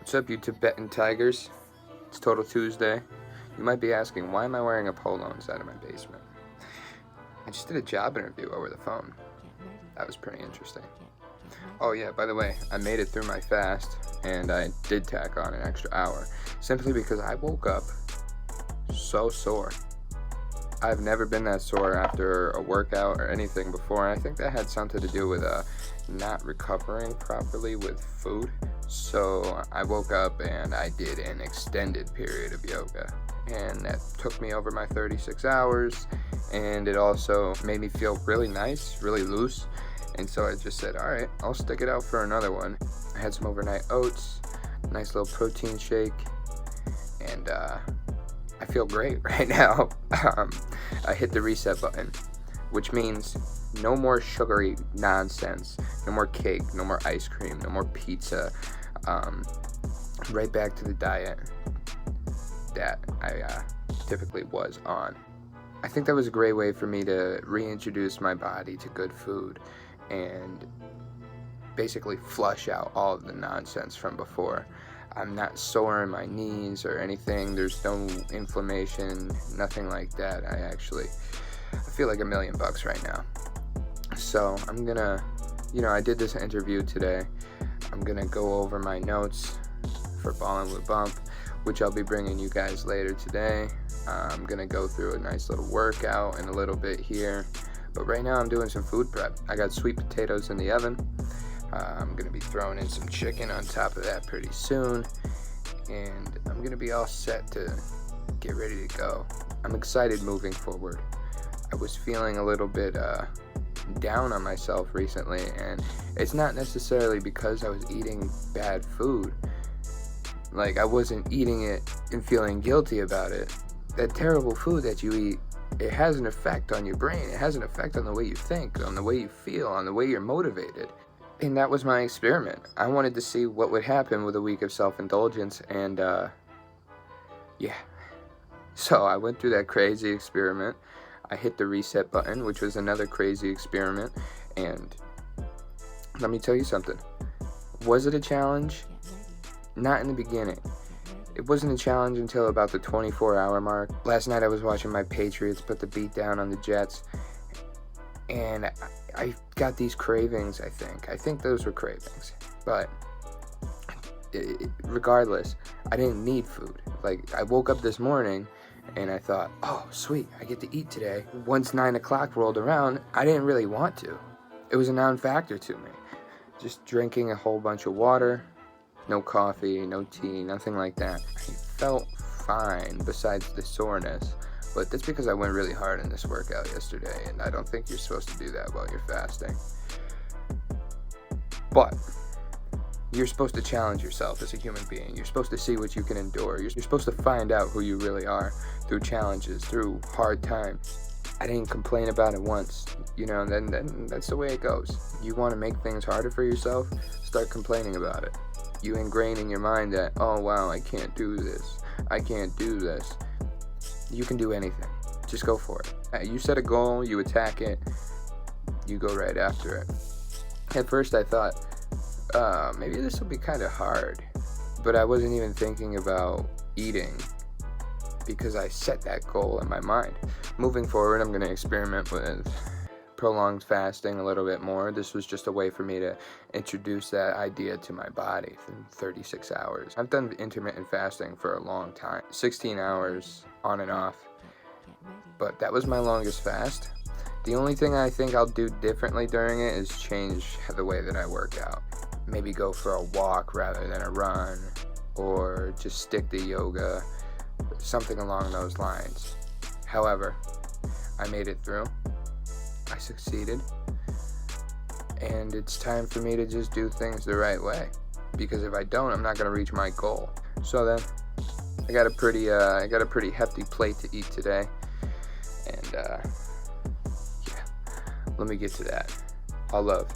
What's up, you Tibetan tigers? It's Total Tuesday. You might be asking, why am I wearing a polo inside of my basement? I just did a job interview over the phone. That was pretty interesting. Oh yeah, by the way, I made it through my fast, and I did tack on an extra hour, simply because I woke up so sore. I've never been that sore after a workout or anything before, and I think that had something to do with not recovering properly with food. So I woke up and I did an extended period of yoga, and that took me over my 36 hours, and it also made me feel really nice, really loose. And so I just said, all right, I'll stick it out for another one. I had some overnight oats, nice little protein shake, and I feel great right now. I hit the reset button, which means no more sugary nonsense, no more cake, no more ice cream, no more pizza. Right back to the diet that I typically was on. I think that was a great way for me to reintroduce my body to good food and basically flush out all of the nonsense from before. I'm not sore in my knees or anything. There's no inflammation, nothing like that. I feel like $1 million right now. So I'm gonna, I did this interview today. I'm gonna go over my notes for Ballin' with Bump, which I'll be bringing you guys later today. I'm gonna go through a nice little workout in a little bit here, but right now I'm doing some food prep. I got sweet potatoes in the oven. I'm gonna be throwing in some chicken on top of that pretty soon, and I'm gonna be all set to get ready to go. I'm excited moving forward. I was feeling a little bit down on myself recently, and it's not necessarily because I was eating bad food. Like, I wasn't eating it and feeling guilty about it. That terrible food that you eat, it has an effect on your brain. It has an effect on the way you think, on the way you feel, on the way you're motivated. And that was my experiment. I wanted to see what would happen with a week of self-indulgence, and yeah. So I went through that crazy experiment. I hit the reset button, which was another crazy experiment, and let me tell you something. Was it a challenge? Not in the beginning. It wasn't a challenge until about the 24-hour mark. Last night I was watching my Patriots put the beat down on the Jets, and I got these cravings, I think. I think those were cravings. But regardless, I didn't need food. Like, I woke up this morning and I thought, oh, sweet, I get to eat today. Once 9 o'clock rolled around, I didn't really want to. It was a non-factor to me. Just drinking a whole bunch of water, no coffee, no tea, nothing like that. I felt fine besides the soreness, but that's because I went really hard in this workout yesterday, and I don't think you're supposed to do that while you're fasting. But you're supposed to challenge yourself as a human being. You're supposed to see what you can endure. You're supposed to find out who you really are through challenges, through hard times. I didn't complain about it once, then that's the way it goes. You want to make things harder for yourself, start complaining about it. You ingrain in your mind that, oh wow, I can't do this. I can't do this. You can do anything. Just go for it. You set a goal, you attack it, you go right after it. At first I thought, maybe this will be kind of hard, but I wasn't even thinking about eating because I set that goal in my mind. Moving forward, I'm going to experiment with prolonged fasting a little bit more. This was just a way for me to introduce that idea to my body for 36 hours. I've done intermittent fasting for a long time, 16 hours on and off, but that was my longest fast. The only thing I think I'll do differently during it is change the way that I work out. Maybe go for a walk rather than a run, or just stick to yoga, something along those lines. However, I made it through. I succeeded, and it's time for me to just do things the right way, because if I don't, I'm not going to reach my goal. So then, I got a pretty hefty plate to eat today, and yeah, let me get to that. All love.